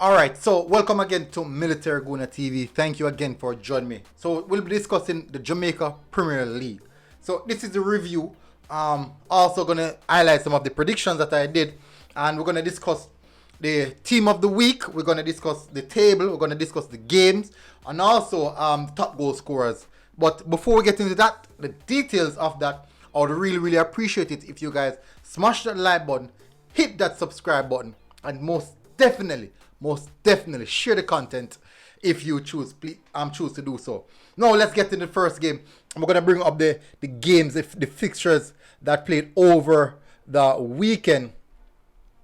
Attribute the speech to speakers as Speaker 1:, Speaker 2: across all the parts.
Speaker 1: Alright, so welcome again to Military Guna TV. Thank you again for joining me. So we'll be discussing the Jamaica Premier League. So this is the review. Also gonna highlight some of the predictions that I did, and we're gonna discuss the team of the week. We're gonna discuss the table. We're gonna discuss the games, and also top goal scorers. But before we get into that, the details of that, I would really appreciate it if you guys smash that like button, hit that subscribe button, and most definitely share the content if you choose to do so. Now let's get into the first game. We're gonna bring up the games, the fixtures that played over the weekend.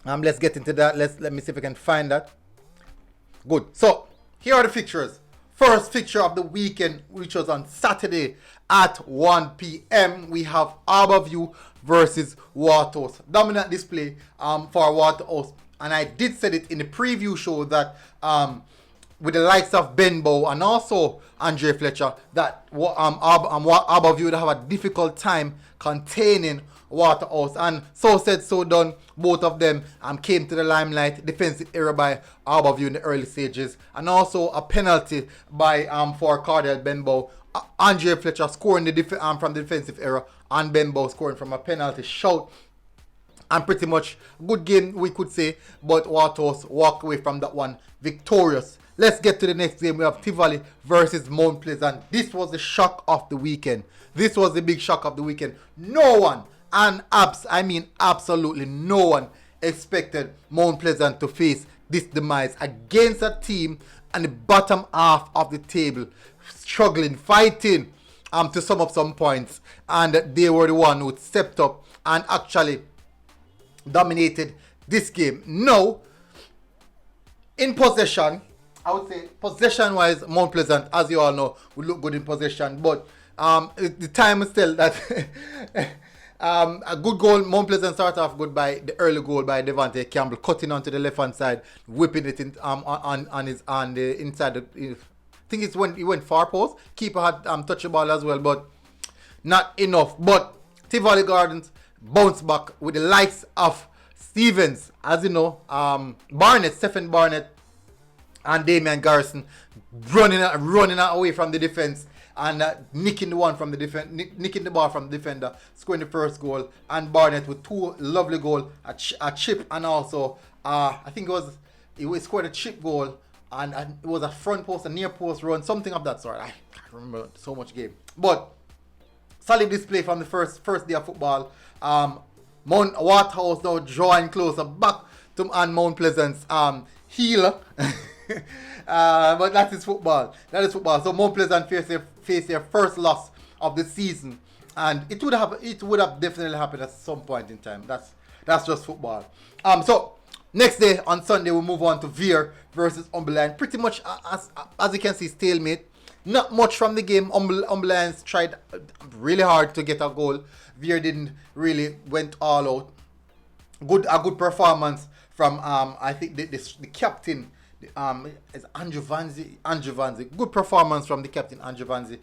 Speaker 1: Let's get into that. Let me see if I can find that. Good. So here are the fixtures. First fixture of the weekend, which was on Saturday at 1 p.m. We have Harbourview versus Waterhouse. Dominant display for Waterhouse. And I did say it in the preview show that with the likes of Benbow and also Andre Fletcher, that Harbourview would have a difficult time containing Waterhouse. And so said, so done. Both of them came to the limelight. Defensive error by Harbourview in the early stages, and also a penalty by for Cardell Benbow. Andre Fletcher scoring from the defensive error, and Benbow scoring from a penalty shout. And pretty much good game, we could say, but Waterhouse walked away from that one victorious. Let's get to the next game. We have Tivoli versus Mount Pleasant. This was the shock of the weekend. This was the big shock of the weekend. No one, absolutely no one, expected Mount Pleasant to face this demise against a team on the bottom half of the table, struggling, fighting to sum up some points. And they were the one who stepped up and actually dominated this game. No, in possession, I would say possession-wise, Mount Pleasant, as you all know, would look good in possession. But the time is still that a good goal. Mount Pleasant started off good by the early goal by Devante Campbell, cutting onto the left-hand side, whipping it in on the inside. I think it's when he went far post. Keeper had touched the ball as well, but not enough. But Tivoli Gardens bounce back with the likes of Stevens, as you know, Stephen Barnett, and Damian Garrison running away from the defense and nicking the ball from the defender, scoring the first goal. And Barnett with two lovely goals, a chip, and also I think he scored a chip goal, and it was a front post, a near post run, something of that sort. I can't remember so much game, but solid display from the first day of football. Mount Waterhouse now drawing closer back to Mount Pleasant's heel. But that is football. So Mount Pleasant face their first loss of the season, and it would have definitely happened at some point in time. That's just football. So next day on Sunday we move on to Veer versus Umberland. Pretty much as you can see, stalemate. Not much from the game. Umberland tried really hard to get a goal. Veer didn't really went all out. A good performance from I think the captain is Andrew Vanzi. Good performance from the captain Andrew Vanzi.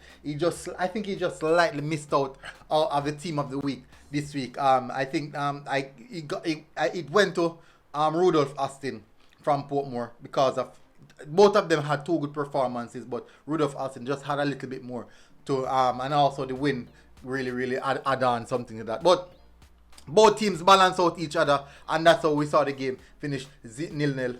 Speaker 1: I think he just slightly missed out of the team of the week this week. I think it went to Rudolph Austin from Portmore, because of both of them had two good performances, but Rudolph Austin just had a little bit more to and also the win really add on something to that. But both teams balance out each other, and that's how we saw the game finish 0-0.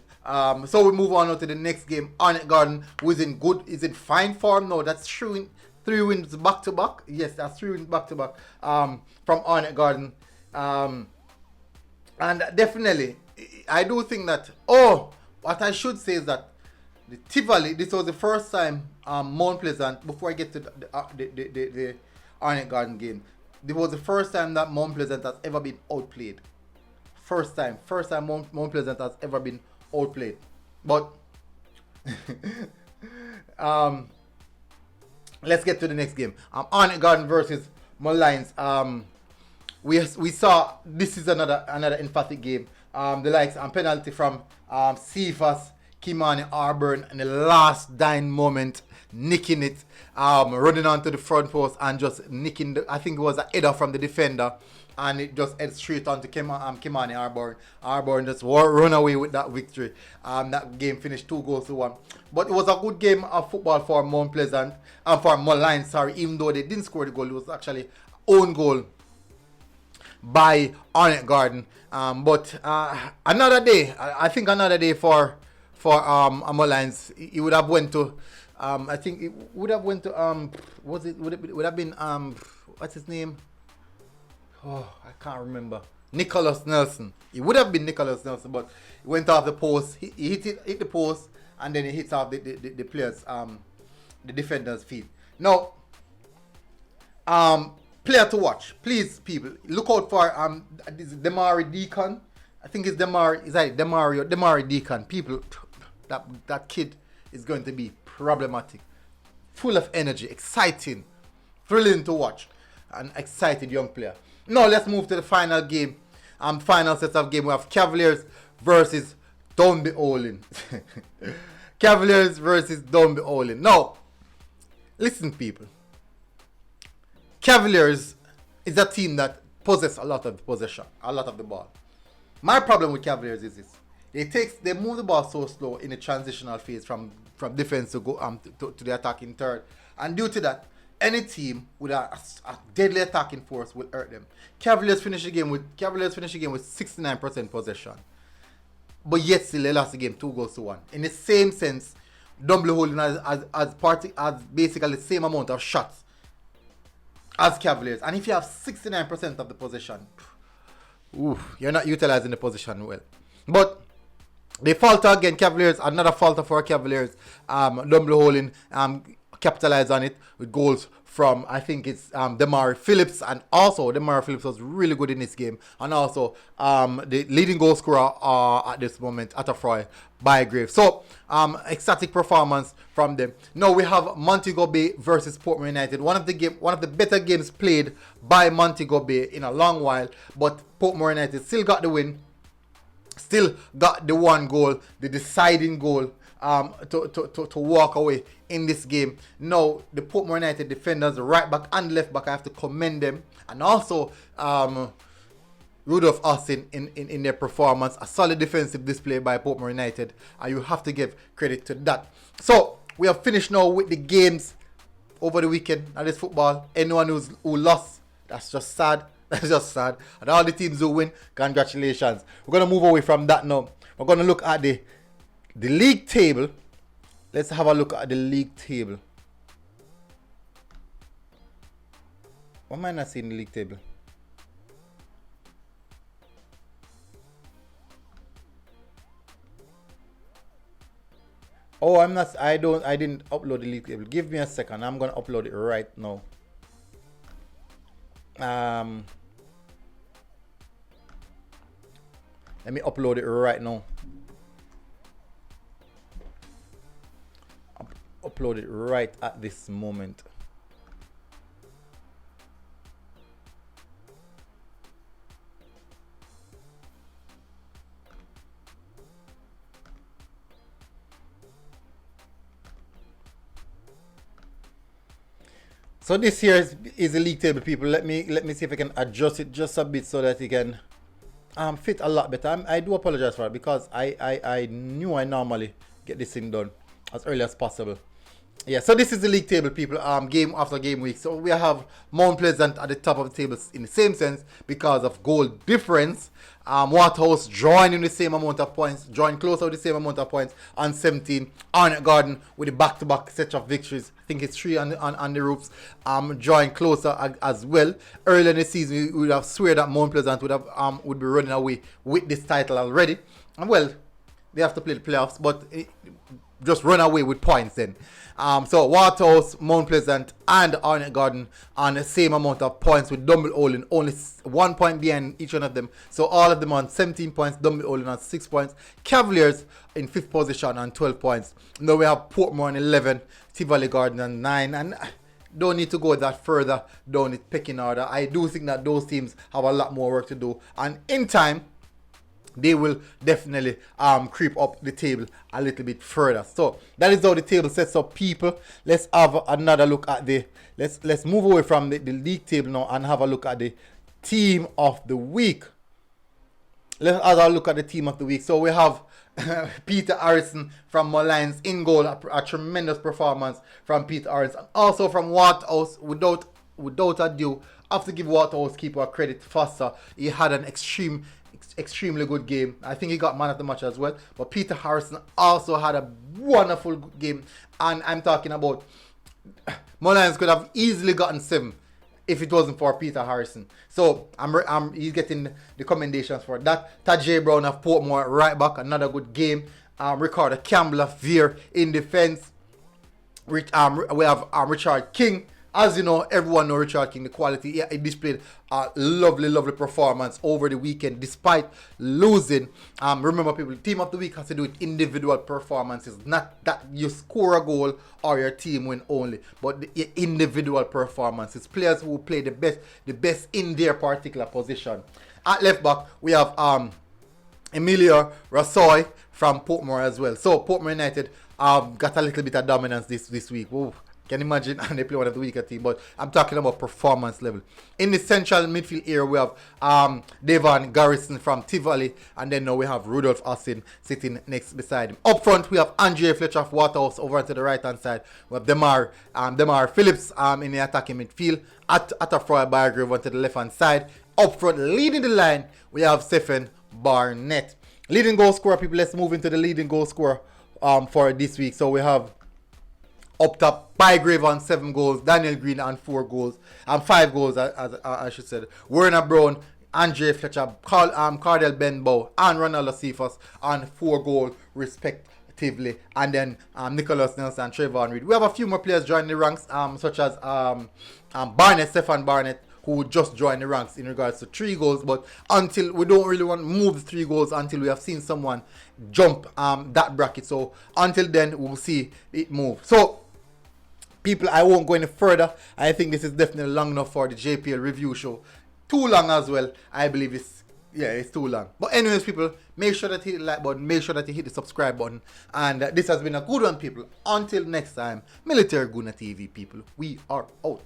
Speaker 1: So we move on to the next game. Arnett Garden, who is in fine form now. That's true. 3 wins back to back. Yes, that's 3 wins back to back from Arnett Garden. And definitely, I do think that. What I should say is that the Tivoli, this was the first time Mount Pleasant, before I get to the Arnett Garden game, this was the first time that Mount Pleasant has ever been outplayed. First time Mount Pleasant has ever been outplayed. But let's get to the next game. Arnett Garden versus Mullines. We saw this is another emphatic game. The likes and penalty from Cephas Kimani Arburn in the last dying moment, nicking it, running onto the front post and just nicking I think it was a header from the defender, and it just heads straight on to Kimani Arborn. Arborn just run away with that victory. That game finished 2-1. But it was a good game of football for Mount Pleasant and for Moline, sorry, even though they didn't score the goal. It was actually own goal by Arnett Garden. But another day, I think another day for Molines. He would have went to I think it would have went to would have been what's his name? Oh, I can't remember. Nicholas Nelson. It would have been Nicholas Nelson, but he went off the post. He hit the post, and then he hits off the players the defender's feet. Now player to watch, please, people, look out for this Demari Deacon. I think it's Demari Deacon. People, that kid is going to be problematic, full of energy, exciting, thrilling to watch, an excited young player. Now let's move to the final game. Final set of game. We have Cavaliers versus Downby Olin. Cavaliers versus Downby Olin. Now, listen, people. Cavaliers is a team that possesses a lot of the possession, a lot of the ball. My problem with Cavaliers is this: they move the ball so slow in the transitional phase from defense to go to the attacking third, and due to that, any team with a deadly attacking force will hurt them. Cavaliers finish the game with 69% possession, but yet still they lost the game 2-1. In the same sense, Downby Olin has basically the same amount of shots as Cavaliers, and if you have 69% of the possession, you're not utilizing the position well. But they falter again. Cavaliers, another falter for Cavaliers. Downby Olin capitalized on it with goals from, I think it's Demari Phillips, and also Demari Phillips was really good in this game, and also the leading goal scorer at this moment, Atafroy Bygrave. So ecstatic performance from them. Now we have Montego Bay versus Portmore United. One of the better games played by Montego Bay in a long while, but Portmore United still got the win, still got the one goal, the deciding goal to walk away in this game. Now the Portmore United defenders, the right back and left back, I have to commend them, and also Rudolph Austin in their performance. A solid defensive display by Portmore United, and you have to give credit to that. So we have finished now with the games over the weekend. That is football. Anyone who lost, that's just sad. That's just sad. And all the teams who win, congratulations. We're going to move away from that now. We're going to look at the league table. Let's have a look at the league table. Why am I not seeing the league table? Oh, I didn't upload the league table. Give me a second. I'm going to upload it right now. Let me upload it right now. Upload it right at this moment. So this here is the league table, people. Let me see if I can adjust it just a bit so that it can fit a lot better. I do apologize for it, because I knew I normally get this thing done as early as possible. Yeah, so this is the league table, people, game after game week. So we have Mount Pleasant at the top of the table in the same sense because of goal difference. Waterhouse joining the same amount of points, join closer with the same amount of points on 17. Arnett Garden with the back-to-back set of victories. I think it's 3 on the ropes. Join closer as well. Earlier in the season, we would have swear that Mount Pleasant would be running away with this title already. And well, they have to play the playoffs, but just run away with points then. So Waterhouse, Mount Pleasant, and Arnett Garden on the same amount of points, with Downby Olin only 1 point behind each one of them. So all of them on 17 points, Downby Olin on 6 points. Cavaliers in 5th position on 12 points. Now we have Portmore on 11, Tivoli Garden on 9, and don't need to go that further down the pecking order. I do think that those teams have a lot more work to do, and in time they will definitely creep up the table a little bit further. So that is how the table sets up, people. Let's have another look at let's move away from the league table now and have a look at the team of the week. Let's have a look at the team of the week. So we have Peter Harrison from Mullines in goal, a tremendous performance from Peter Harrison. Also from Waterhouse, without ado, I have to give Waterhouse keeper credit. Foster, he had an extremely good game. I think he got man of the match as well. But Peter Harrison also had a wonderful game, and I'm talking about Mullines could have easily gotten 7 if it wasn't for Peter Harrison. So he's getting the commendations for that. Tajay Brown of Portmore right back, another good game. Ricardo Campbell of Veer in defense. We have Richard King. As you know, everyone knows Richard King, the quality. He displayed a lovely performance over the weekend despite losing. Remember, people, team of the week has to do with individual performances. Not that you score a goal or your team win only, but the individual performances. Players who play the best in their particular position. At left back, we have Emilio Rasoy from Portmore as well. So Portmore United got a little bit of dominance this week. Whoa. Can you imagine? And they play one of the weaker team, but I'm talking about performance level. In the central midfield area, we have Devon Garrison from Tivoli, and then now we have Rudolph Austin sitting next beside him. Up front, we have Andre Fletcher of Waterhouse over to the right hand side. We have Demar Phillips in the attacking midfield. At a Froy Bygrave onto the left hand side. Up front, leading the line, we have Stephen Barnett. Leading goal scorer, people. Let's move into the leading goal scorer for this week. So we have up top, Bygrave on 7 goals, Daniel Green on 4 goals, and 5 goals, as I should say. Werner Brown, Andre Fletcher, Cardell Benbow, and Ronaldo Cephas on 4 goals, respectively. And then Nicholas Nelson and Trayvon Reed. We have a few more players joining the ranks, such as Stefan Barnett, who just joined the ranks in regards to 3 goals. But until we don't really want to move the 3 goals until we have seen someone jump that bracket. So until then, we'll see it move. So people, I won't go any further. I think this is definitely long enough for the JPL review show. Too long as well. I believe it's too long. But anyways, people, make sure that you hit the like button. Make sure that you hit the subscribe button. And this has been a good one, people. Until next time, Military Guna TV, people. We are out.